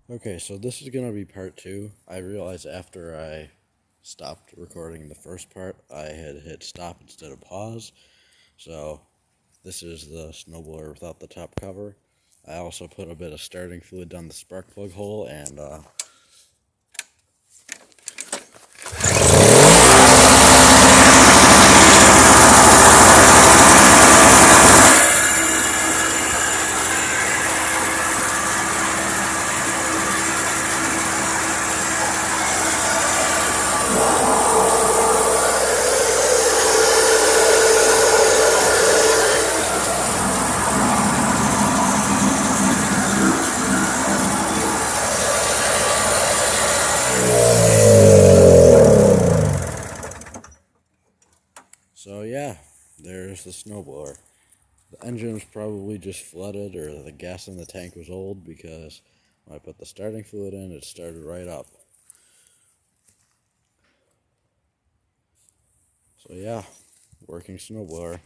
Okay, so this is gonna be part two. I realized after I stopped recording the first part, I had hit stop instead of pause. So this is the snowblower without the top cover. I also put a bit of starting fluid down the spark plug hole and so yeah, there's the snowblower. The engine's probably just flooded or the gas in the tank was old because when I put the starting fluid in, it started right up. So yeah, working snowblower.